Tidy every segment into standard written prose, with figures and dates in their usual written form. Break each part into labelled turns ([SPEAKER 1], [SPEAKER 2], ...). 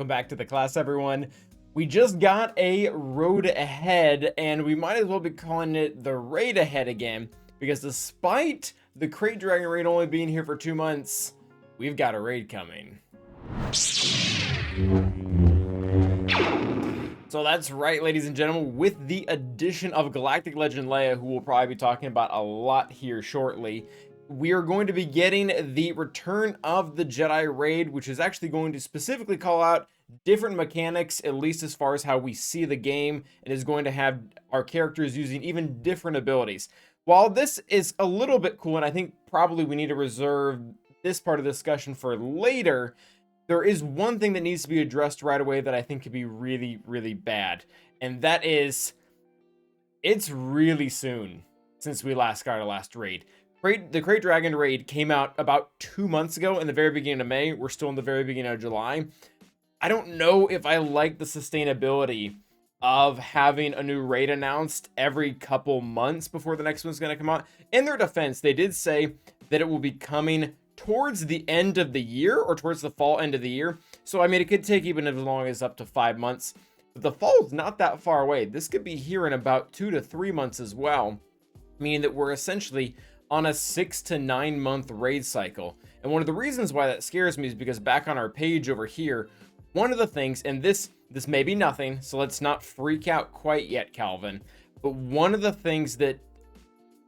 [SPEAKER 1] Welcome back to the class, everyone. We just got a road ahead, and we might as well be calling it the raid ahead again, because despite the Crate Dragon raid only being here for 2 months, we've got a raid coming. So that's right, ladies and gentlemen, with the addition of Galactic Legend Leia, who we'll probably be talking about a lot here shortly, we are going to be getting the Return of the Jedi raid, which is actually going to specifically call out different mechanics, at least as far as how we see the game, and is going to have our characters using even different abilities. While this is a little bit cool, and I think probably we need to reserve this part of the discussion for later, there is one thing that needs to be addressed right away that I think could be really, really bad. And that is, it's really soon since we last got our last raid. The Crate Dragon raid came out about 2 months ago in the very beginning of May. We're still in the very beginning of July. I don't know if I like the sustainability of having a new raid announced every couple months before the next one's going to come out. In their defense, they did say that it will be coming towards the end of the year, or towards the fall end of the year. So, I mean, it could take even as long as up to 5 months. But the fall is not that far away. This could be here in about 2 to 3 months as well, meaning that we're essentially on a 6 to 9 month raid cycle. And one of the reasons why that scares me is because back on our page over here, one of the things, and this may be nothing, so let's not freak out quite yet, Calvin, but one of the things that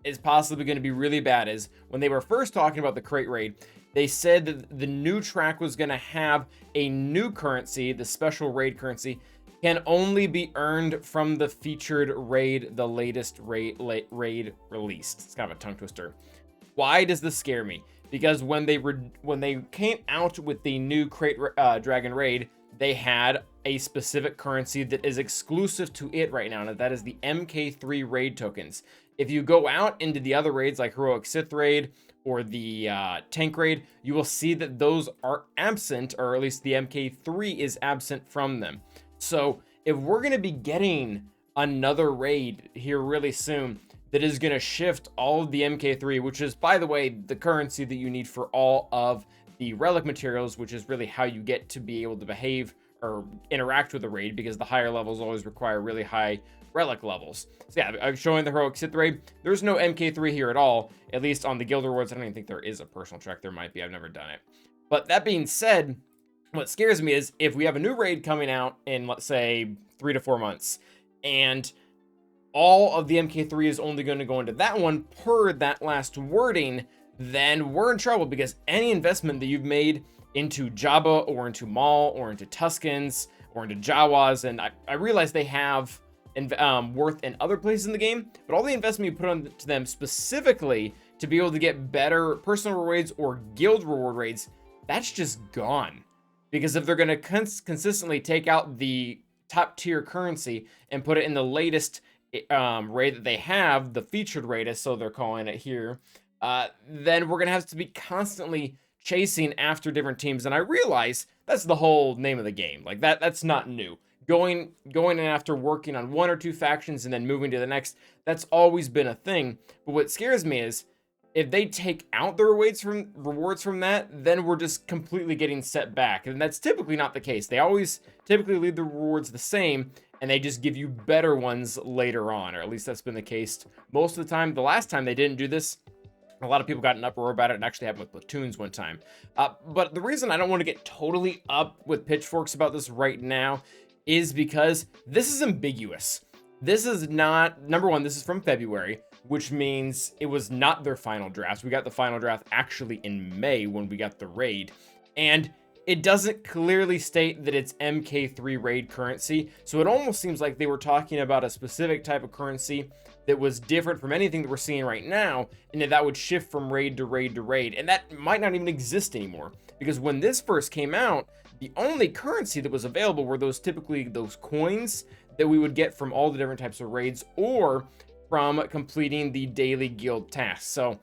[SPEAKER 1] is possibly going to be really bad is when they were first talking about the crate raid, they said that the new track was going to have a new currency, the special raid currency, can only be earned from the featured raid, the latest raid released. It's kind of a tongue twister. Why does this scare me? Because when they came out with the new Crate Dragon raid, they had a specific currency that is exclusive to it right now, and that is the MK3 raid tokens. If you go out into the other raids like Heroic Sith raid or the tank raid, you will see that those are absent, or at least the MK3 is absent from them. So if we're going to be getting another raid here really soon that is going to shift all of the MK3, which is, by the way, the currency that you need for all of the relic materials, which is really how you get to be able to behave or interact with the raid, because the higher levels always require really high relic levels. So yeah, I'm showing the Heroic Sith raid. There's no MK3 here at all, at least on the guild rewards. I don't even think there is a personal track. There might be. I've never done it. But that being said, what scares me is if we have a new raid coming out in, let's say, 3 to 4 months, and all of the MK3 is only going to go into that one per that last wording, then we're in trouble, because any investment that you've made into Jabba or into Maul or into Tuskens or into Jawas, and I realize they have worth in other places in the game, but all the investment you put onto them specifically to be able to get better personal rewards or guild reward raids, that's just gone. Because if they're going to consistently take out the top tier currency and put it in the latest raid that they have, the featured raid, as so they're calling it here, then we're going to have to be constantly chasing after different teams. And I realize that's the whole name of the game. Like that's not new. Going in after working on 1 or 2 factions and then moving to the next, that's always been a thing. But what scares me is if they take out the rewards from that, then we're just completely getting set back. And that's typically not the case. They always typically leave the rewards the same, and they just give you better ones later on, or at least that's been the case most of the time. The last time they didn't do this, a lot of people got an uproar about it. It actually happened with platoons one time. But the reason I don't want to get totally up with pitchforks about this right now is because this is ambiguous. This is not, number one, this is from February, which means it was not their final draft. We got the final draft actually in May when we got the raid, and it doesn't clearly state that it's MK3 raid currency. So it almost seems like they were talking about a specific type of currency that was different from anything that we're seeing right now, and that would shift from raid to raid to raid. And that might not even exist anymore, because when this first came out, the only currency that was available were typically those coins that we would get from all the different types of raids or from completing the daily guild tasks. So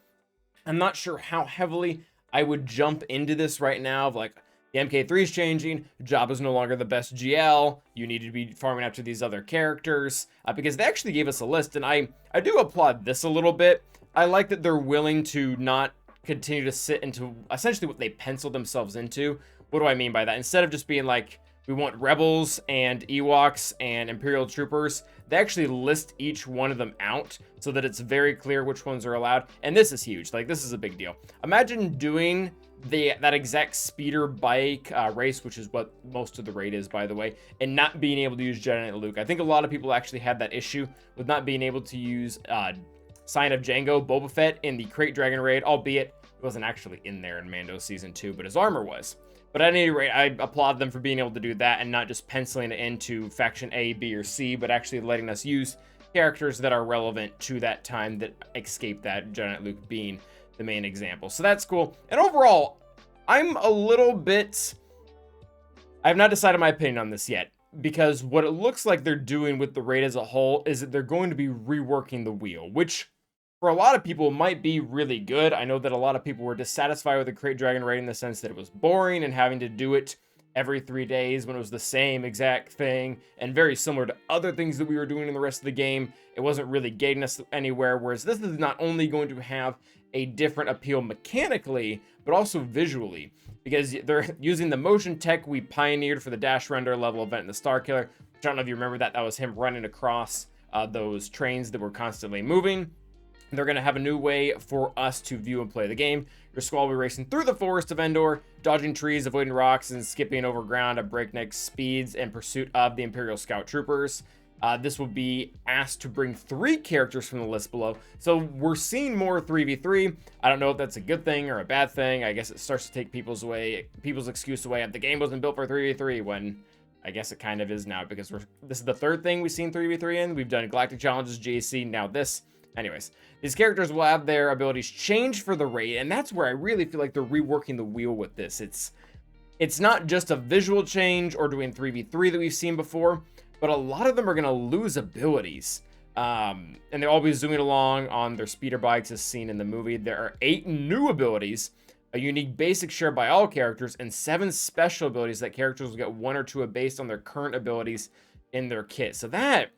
[SPEAKER 1] I'm not sure how heavily I would jump into this right now of like, the MK3 is changing, Jabba's no longer the best GL, you need to be farming after these other characters, because they actually gave us a list, and I do applaud this a little bit. I like that they're willing to not continue to sit into essentially what they penciled themselves into. What do I mean by that? Instead of just being like, we want rebels and Ewoks and Imperial troopers. They actually list each one of them out so that it's very clear which ones are allowed. And this is huge. Like, this is a big deal. Imagine doing that exact speeder bike race, which is what most of the raid is, by the way, and not being able to use Jedi Knight Luke. I think a lot of people actually had that issue with not being able to use Sign of Django Boba Fett in the Crate Dragon raid, albeit it wasn't actually in there in Mando Season 2, but his armor was. But at any rate, I applaud them for being able to do that and not just penciling it into faction A, B, or C, but actually letting us use characters that are relevant to that time that escape that, Jedi Knight Luke being the main example. So that's cool. And overall, I'm a little bit... I have not decided my opinion on this yet, because what it looks like they're doing with the raid as a whole is that they're going to be reworking the wheel, which for a lot of people might be really good. I know that a lot of people were dissatisfied with the Crate Dragon raid in the sense that it was boring and having to do it every 3 days when it was the same exact thing and very similar to other things that we were doing in the rest of the game. It wasn't really getting us anywhere, whereas this is not only going to have a different appeal mechanically, but also visually, because they're using the motion tech we pioneered for the dash render level event in the Star Killer. I don't know if you remember that. That was him running across those trains that were constantly moving. They're going to have a new way for us to view and play the game. Your squad will be racing through the forest of Endor, dodging trees, avoiding rocks, and skipping over ground at breakneck speeds in pursuit of the Imperial Scout Troopers. This will be asked to bring 3 characters from the list below. So we're seeing more 3v3. I don't know if that's a good thing or a bad thing. I guess it starts to take people's excuse away. The game wasn't built for 3v3 when I guess it kind of is now, because this is the 3rd thing we've seen 3v3 in. We've done Galactic Challenges, JC, now this. Anyways, these characters will have their abilities change for the raid, and that's where I really feel like they're reworking the wheel with this. It's not just a visual change or doing 3v3 that we've seen before, but a lot of them are going to lose abilities. And they'll all be zooming along on their speeder bikes as seen in the movie. There are 8 new abilities, a unique basic shared by all characters, and 7 special abilities that characters will get 1 or 2 based on their current abilities in their kit. So that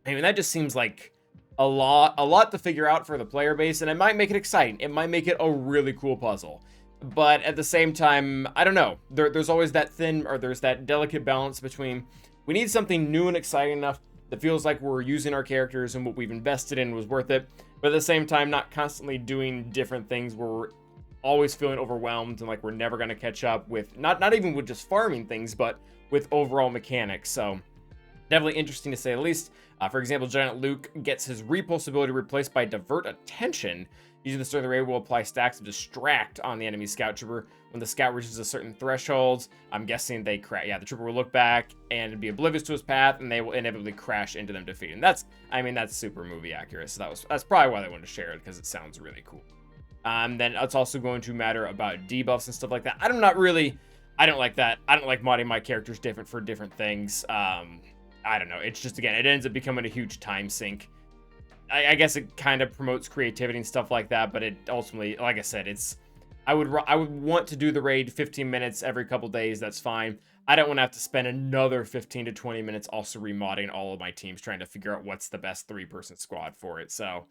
[SPEAKER 1] just seems like a lot to figure out for the player base, and it might make it exciting. It might make it a really cool puzzle. But at the same time, I don't know. There's always that there's that delicate balance between we need something new and exciting enough that feels like we're using our characters and what we've invested in was worth it, but at the same time not constantly doing different things where we're always feeling overwhelmed and like we're never going to catch up with, not even with just farming things, but with overall mechanics. So definitely interesting to say the least. For example, Jedi Knight Luke gets his repulse ability replaced by Divert Attention. Using the start of the raid will apply stacks of Distract on the enemy scout trooper. When the scout reaches a certain threshold, I'm guessing they crash. Yeah, the trooper will look back and be oblivious to his path, and they will inevitably crash into them, defeating. That's super movie accurate. So that's probably why they wanted to share it, because it sounds really cool. Then it's also going to matter about debuffs and stuff like that. I don't like that. I don't like modding my characters different for different things. I don't know. It's just, again, it ends up becoming a huge time sink. I guess it kind of promotes creativity and stuff like that, but it ultimately, like I said, I would want to do the raid 15 minutes every couple days. That's fine. I don't want to have to spend another 15 to 20 minutes also remodding all of my teams, trying to figure out what's the best 3-person squad for it. So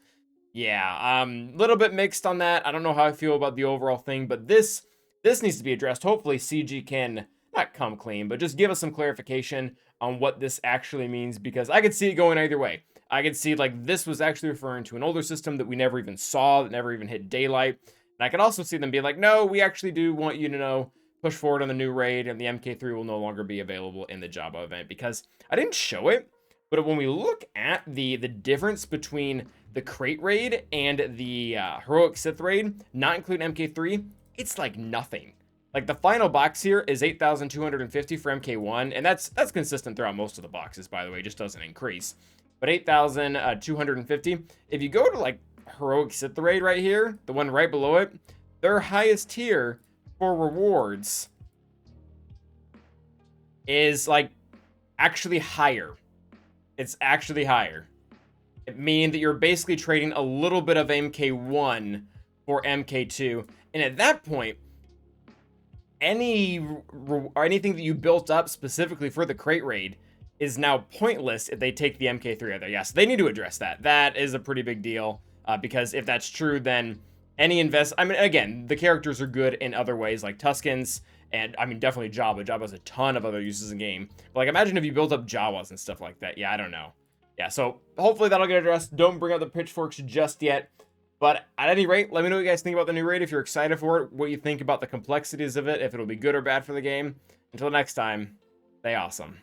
[SPEAKER 1] yeah, little bit mixed on that. I don't know how I feel about the overall thing, but this needs to be addressed. Hopefully CG can not come clean, but just give us some clarification on what this actually means, because I could see it going either way. I could see like this was actually referring to an older system that we never even saw, that never even hit daylight. And I could also see them be like, no, we actually do want you to know, push forward on the new raid, and the MK3 will no longer be available in the Jabba event, because I didn't show it, but when we look at the difference between the Crate raid and the Heroic Sith raid, not including MK3, it's like nothing. Like the final box here is 8,250 for MK1, and that's consistent throughout most of the boxes, by the way, it just doesn't increase. But 8,250. If you go to like Heroic Sith raid right here, the one right below it, their highest tier for rewards is like actually higher. It's actually higher. It means that you're basically trading a little bit of MK1 for MK2, and at that point, anything that you built up specifically for the Crate raid is now pointless if they take the MK3 out there. Yeah, so they need to address that. That is a pretty big deal, because if that's true, then again, the characters are good in other ways, like Tuskens And I mean, definitely Java. Java has a ton of other uses in game. But like, imagine if you built up Jawas and stuff like that. Yeah, I don't know. Yeah, so hopefully that'll get addressed. Don't bring out the pitchforks just yet. But at any rate, let me know what you guys think about the new raid. If you're excited for it, what you think about the complexities of it, if it'll be good or bad for the game. Until next time, stay awesome.